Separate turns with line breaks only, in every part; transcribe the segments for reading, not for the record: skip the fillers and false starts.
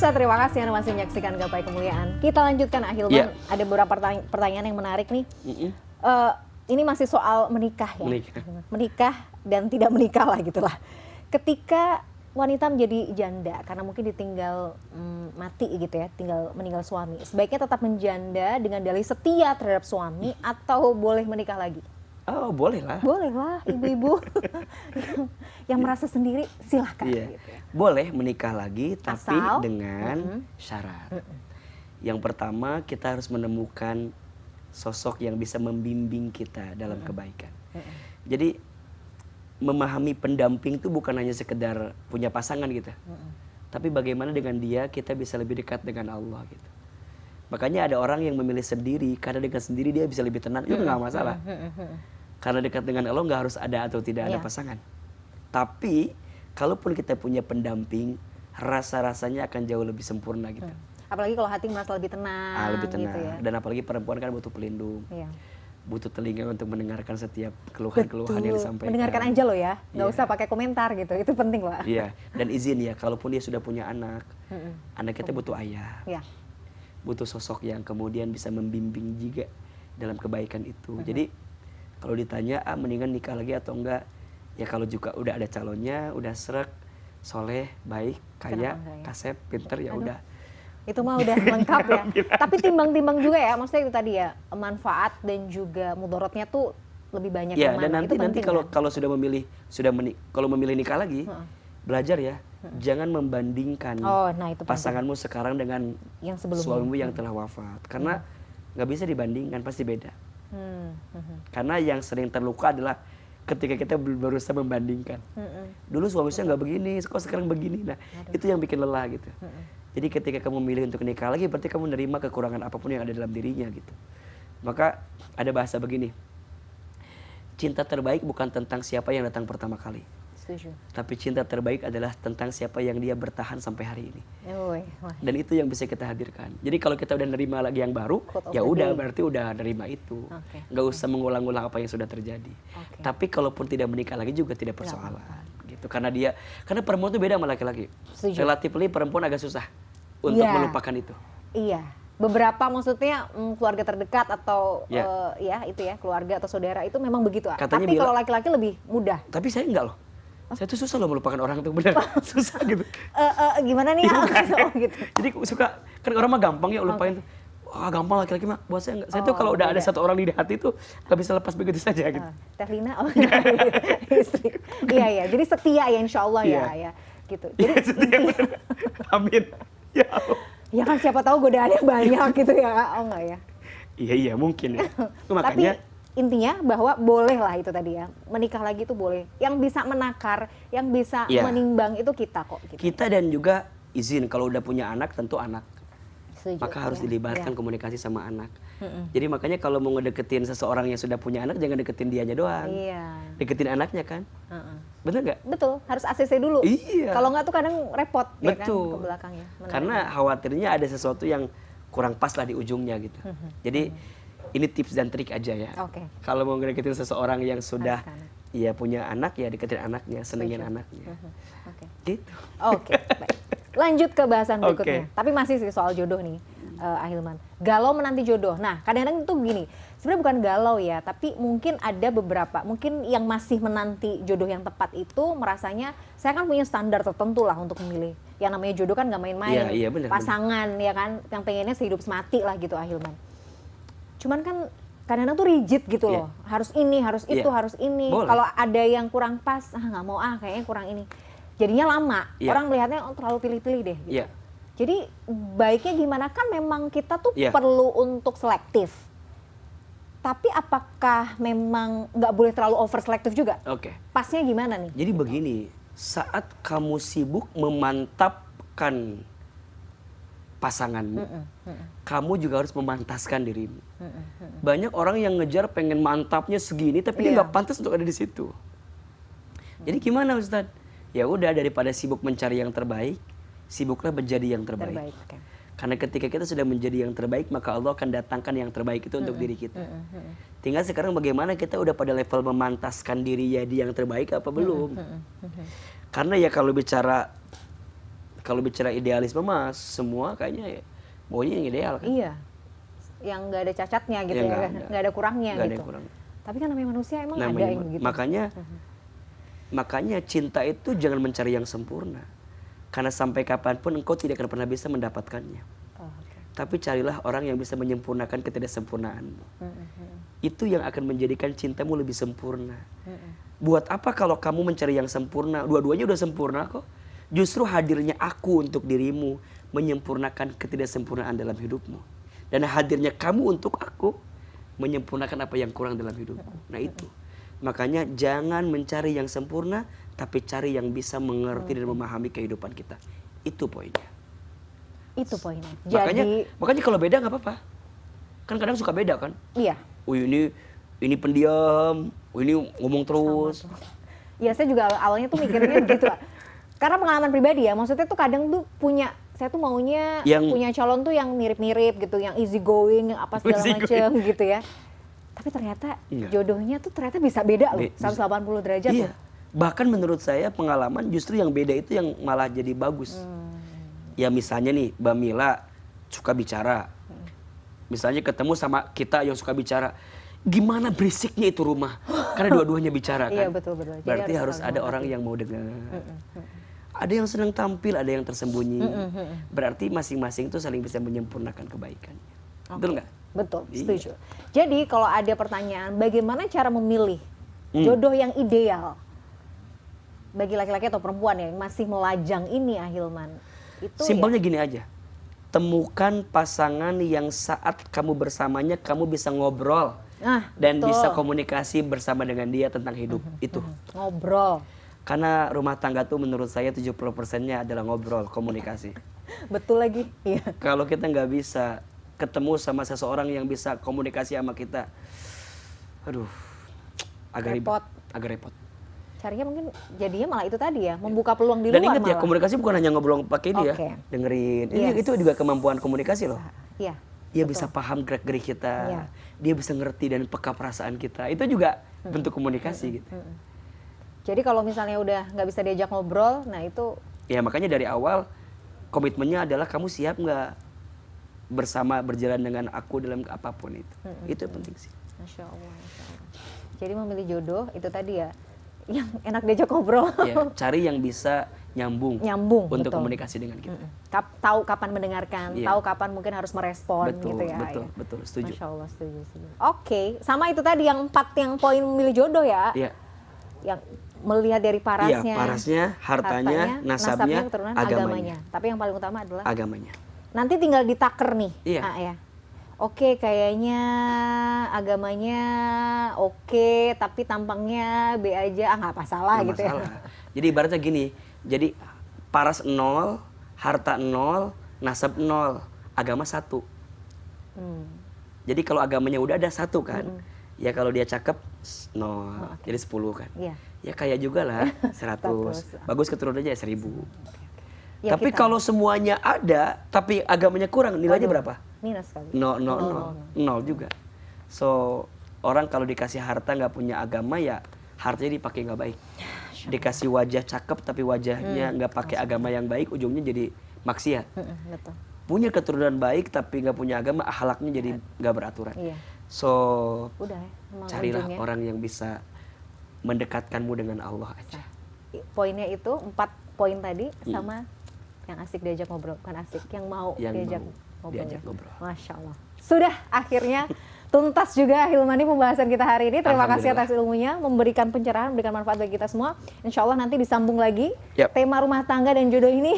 Pemirsa, terima kasih Anda masih menyaksikan Gapai Kemuliaan. Kita lanjutkan Ahilman.
Iya.
Ada beberapa pertanyaan yang menarik nih. Eh, ini masih soal menikah ya. Menikah dan tidak menikah lah gitulah. Ketika wanita menjadi janda karena mungkin ditinggal mati gitu ya, tinggal meninggal suami, sebaiknya tetap menjanda dengan dalih setia terhadap suami atau boleh menikah lagi?
Oh, boleh lah.
Boleh lah, ibu-ibu yang merasa sendiri silahkan.
Iya.
Gitu ya.
Boleh menikah lagi, tapi
Asal,
dengan syarat. Yang pertama, kita harus menemukan sosok yang bisa membimbing kita dalam kebaikan. Jadi memahami pendamping itu bukan hanya sekedar punya pasangan gitu, tapi bagaimana dengan dia kita bisa lebih dekat dengan Allah gitu. Makanya ada orang yang memilih sendiri karena dengan sendiri dia bisa lebih tenang, itu nggak masalah. Karena dekat dengan Allah nggak harus ada atau tidak ada pasangan. Tapi kalaupun kita punya pendamping, rasa-rasanya akan jauh lebih sempurna gitu.
Apalagi kalau hati merasa lebih tenang,
Lebih tenang.
gitu ya.
Dan apalagi perempuan kan butuh pelindung.
Iya.
Butuh telinga untuk mendengarkan setiap keluhan-keluhan yang disampaikan.
Mendengarkan aja loh ya, nggak
Iya.
usah pakai komentar gitu, itu penting loh.
Iya, dan izin ya, kalaupun dia sudah punya anak, anak kita butuh ayah.
Iya.
Butuh sosok yang kemudian bisa membimbing juga dalam kebaikan itu. Jadi kalau ditanya mendingan nikah lagi atau enggak, ya kalau juga udah ada calonnya, udah srek, soleh, baik, kaya,
Kenapa enggak ya?
kasep, pinter, ya udah.
Itu mah udah lengkap ya. Tapi timbang-timbang juga ya, maksudnya itu tadi ya, manfaat dan juga mudorotnya tuh lebih banyak
Ya,
yang mana.
dan nanti kalau
kan?
kalau sudah memilih kalau memilih nikah lagi, belajar ya, jangan membandingkan
Oh, nah itu penting.
pasanganmu sekarang dengan
Yang sebelumnya.
suamimu yang telah wafat, karena nggak bisa dibandingkan, pasti beda. Karena yang sering terluka adalah ketika kita berusaha membandingkan. Dulu suami saya nggak begini, kok sekarang begini. Nah, itu yang bikin lelah gitu. Jadi ketika kamu milih untuk nikah lagi, berarti kamu menerima kekurangan apapun yang ada dalam dirinya gitu. Maka ada bahasa begini, cinta terbaik bukan tentang siapa yang datang pertama kali,
Setuju.
tapi cinta terbaik adalah tentang siapa yang dia bertahan sampai hari ini. Dan itu yang bisa kita hadirkan. Jadi kalau kita udah nerima lagi yang baru,
Quote of
ya
the
udah
day.
berarti udah nerima itu.
Oke.
Nggak usah mengulang-ulang apa yang sudah terjadi.
Oke.
Tapi kalaupun tidak menikah lagi juga tidak persoalan gitu. Karena perempuan itu beda sama laki-laki.
Setuju.
Relatively perempuan agak susah untuk
Iya.
melupakan itu.
Iya. Beberapa maksudnya keluarga terdekat atau
Ya.
ya itu ya, keluarga atau saudara itu memang begitu.
Katanya
Tapi
bilang-
kalau laki-laki lebih mudah.
Tapi saya enggak loh. Saya tuh susah loh melupakan orang tuh, bener. Susah gitu.
Gimana nih? Oh, gitu.
Jadi suka, kan orang mah gampang ya lupain tuh. Wah gampang laki-laki mah, buat saya enggak. Saya tuh kalau udah ada
beda.
satu orang di hati tuh gak bisa lepas begitu saja gitu.
Teh Lina, istri. Iya ya, jadi setia ya insya Allah
Iya.
ya, gitu. Jadi
Setia, bener. Amin. Ya Allah.
ya kan siapa tahu godaannya banyak gitu ya, oh enggak ya.
Iya mungkin ya.
Tapi
Makanya
intinya bahwa boleh lah itu tadi ya, menikah lagi itu boleh. Yang bisa menakar, yang bisa
Iya.
menimbang itu kita kok. Gitu.
kita dan juga izin kalau udah punya anak, tentu anak.
Setuju,
Maka harus
ya.
dilibatkan
Ya.
komunikasi sama anak. Jadi makanya kalau mau ngedeketin seseorang yang sudah punya anak, jangan deketin dianya doang.
Iya.
Deketin anaknya kan. Bener nggak?
Betul, harus ACC dulu.
Iya.
Kalau nggak tuh kadang repot ya kan
Betul.
ke belakangnya. Menarik.
Karena khawatirnya ada sesuatu yang kurang pas lah di ujungnya gitu. Jadi ini tips dan trik aja ya.
Oke.
Kalau mau ngedeketin seseorang yang sudah
Harus ke
ya punya anak, ya deketin anaknya, senengin anaknya.
Oke.
Gitu.
Oke, baik. Lanjut ke bahasan berikutnya.
Oke.
Tapi masih sih soal jodoh nih, Ahilman. Galau menanti jodoh. Nah, kadang-kadang itu gini, sebenarnya bukan galau ya, tapi mungkin ada beberapa, mungkin yang masih menanti jodoh yang tepat itu merasanya, saya kan punya standar tertentu lah untuk memilih. Yang namanya jodoh kan nggak main-main.
Iya, benar,
Pasangan ya kan, yang pengennya sehidup semati lah gitu, Ahilman. Cuman kan kadang-kadang tuh rigid gitu
Iya.
loh. Harus ini, harus itu,
Iya.
harus ini.
Boleh.
Kalau ada yang kurang pas, nggak mau kayaknya kurang ini. Jadinya lama.
Iya.
Orang melihatnya terlalu pilih-pilih deh. Gitu.
Iya.
Jadi baiknya gimana, kan memang kita tuh
Iya.
perlu untuk selektif. Tapi apakah memang nggak boleh terlalu over selektif juga?
Oke.
Pasnya gimana nih?
Jadi begini, saat kamu sibuk memantapkan pasanganmu, kamu juga harus memantaskan dirimu. Banyak orang yang ngejar pengen mantapnya segini, tapi dia
Iya.
nggak pantas untuk ada di situ. Jadi gimana Ustadz? Ya udah, daripada sibuk mencari yang terbaik, sibuklah menjadi yang terbaik.
Terbaik. Oke.
Karena ketika kita sudah menjadi yang terbaik, maka Allah akan datangkan yang terbaik itu untuk diri kita. Tinggal sekarang bagaimana kita udah pada level memantaskan diri jadi yang terbaik apa belum? Karena ya kalau kalau bicara idealisme mas, semua kayaknya ya, maunya yang ideal kan.
Iya, yang nggak ada cacatnya gitu ya, nggak ada kurangnya
gak
gitu.
ada kurang.
Tapi kan namanya manusia emang ada yang begitu.
Makanya cinta itu jangan mencari yang sempurna, karena sampai kapanpun engkau tidak akan pernah bisa mendapatkannya. Tapi carilah orang yang bisa menyempurnakan ketidaksempurnaanmu. Itu yang akan menjadikan cintamu lebih sempurna. Buat apa kalau kamu mencari yang sempurna? Dua-duanya udah sempurna kok. Justru hadirnya aku untuk dirimu menyempurnakan ketidaksempurnaan dalam hidupmu. Dan hadirnya kamu untuk aku menyempurnakan apa yang kurang dalam hidupku. Nah itu. Makanya jangan mencari yang sempurna, tapi cari yang bisa mengerti dan memahami kehidupan kita. Itu poinnya.
Itu poinnya.
Makanya kalau beda nggak apa-apa. Kan kadang suka beda kan.
Iya.
Ini pendiam, ini ngomong terus.
Ya saya juga awalnya tuh mikirnya gitu. Karena pengalaman pribadi ya, maksudnya tuh kadang tuh saya tuh maunya punya calon tuh yang mirip-mirip gitu, yang easy going, yang apa segala macam gitu ya. Tapi ternyata jodohnya tuh ternyata bisa beda loh, 180 derajat loh.
Bahkan menurut saya pengalaman justru yang beda itu yang malah jadi bagus. Ya misalnya nih, Mbak Mila suka bicara. Misalnya ketemu sama kita yang suka bicara. Gimana berisiknya itu rumah? Karena dua-duanya bicara kan.
Iya betul.
Berarti harus ada orang yang mau dengar. Ada yang senang tampil, ada yang tersembunyi. Berarti masing-masing itu saling bisa menyempurnakan kebaikannya. Betul nggak?
Betul, setuju. Jadi kalau ada pertanyaan, bagaimana cara memilih jodoh yang ideal bagi laki-laki atau perempuan yang masih melajang ini, Ahilman? Itu
simpelnya gini aja. Temukan pasangan yang saat kamu bersamanya kamu bisa ngobrol dan bisa komunikasi bersama dengan dia tentang hidup. Itu.
Ngobrol.
Karena rumah tangga tuh menurut saya 70%-nya adalah ngobrol, komunikasi.
Betul lagi. Iya.
Kalau kita nggak bisa ketemu sama seseorang yang bisa komunikasi sama kita, aduh, agak repot.
Carinya mungkin jadinya malah itu tadi ya, membuka peluang di luar.
Dan ingat ya,
malah.
komunikasi bukan hanya ngobrol pakai dia, dengerin. Itu juga kemampuan komunikasi loh.
Iya.
Dia bisa paham gerak-gerik kita, dia bisa ngerti dan peka perasaan kita. Itu juga bentuk komunikasi gitu.
Jadi kalau misalnya udah nggak bisa diajak ngobrol, nah itu.
Ya makanya dari awal komitmennya adalah kamu siap nggak bersama berjalan dengan aku dalam apapun itu. Itu yang penting sih.
Masya Allah. Jadi memilih jodoh itu tadi ya, yang enak diajak ngobrol.
Ya, cari yang bisa nyambung untuk komunikasi dengan kita.
Tahu kapan mendengarkan, tahu kapan mungkin harus merespon gitu ya.
Betul, setuju.
Masya Allah, setuju. Oke, sama itu tadi yang 4 yang poin memilih jodoh ya.
Iya.
Yang melihat dari parasnya,
hartanya, nasabnya,
keturunan, agamanya. Tapi yang paling utama adalah
agamanya.
Nanti tinggal ditaker nih.
Iya.
Ya. Oke, kayaknya agamanya oke, tapi tampangnya B aja, nggak masalah gitu ya.
Jadi ibaratnya gini, jadi paras 0, harta 0, nasab 0, agama 1. Jadi kalau agamanya udah ada 1 kan, ya kalau dia cakep 0, jadi 10 kan.
Iya.
Ya kayak juga lah 100. Bagus keturunannya 1000.
Ya,
tapi kalau semuanya ada, tapi agamanya kurang, nilainya berapa?
Minus kali.
0 juga. So orang kalau dikasih harta nggak punya agama ya hartanya dipakai nggak baik. Dikasih wajah cakep tapi wajahnya nggak pakai agama yang baik, ujungnya jadi maksiat.
Betul.
Punya keturunan baik tapi nggak punya agama, akhlaknya jadi nggak beraturan.
Iya.
So
udah,
carilah orang yang bisa mendekatkanmu dengan Allah aja.
Poinnya itu 4 poin tadi sama yang asik diajak ngobrol, bukan asik, yang mau diajak ngobrol. Masya Allah. Sudah akhirnya tuntas juga Hilmani pembahasan kita hari ini. Terima kasih atas ilmunya, memberikan pencerahan, memberikan manfaat bagi kita semua. Insya Allah nanti disambung lagi. Tema rumah tangga dan jodoh ini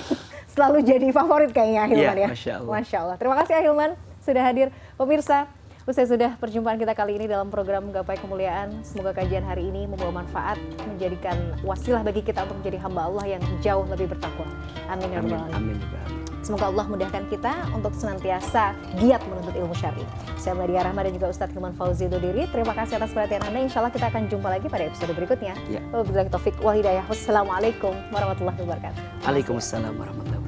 selalu jadi favorit kayaknya Hilman ya. Masya Allah. Terima kasih Hilman sudah hadir. Pemirsa, usai sudah perjumpaan kita kali ini dalam program Gapai Kemuliaan. Semoga kajian hari ini membawa manfaat, menjadikan wasilah bagi kita untuk menjadi hamba Allah yang jauh lebih bertakwa. Amin ya rabbal alamin. Semoga Allah mudahkan kita untuk senantiasa giat menuntut ilmu syar'i. Saya Meladia Rahma dan juga Ustadz Hilman Fauzi undur diri. Terima kasih atas perhatian Anda. Insya Allah kita akan jumpa lagi pada episode berikutnya. Wabillahi taufik wal hidayah. Wassalamualaikum warahmatullahi wabarakatuh.
Waalaikumsalam warahmatullahi wabarakatuh.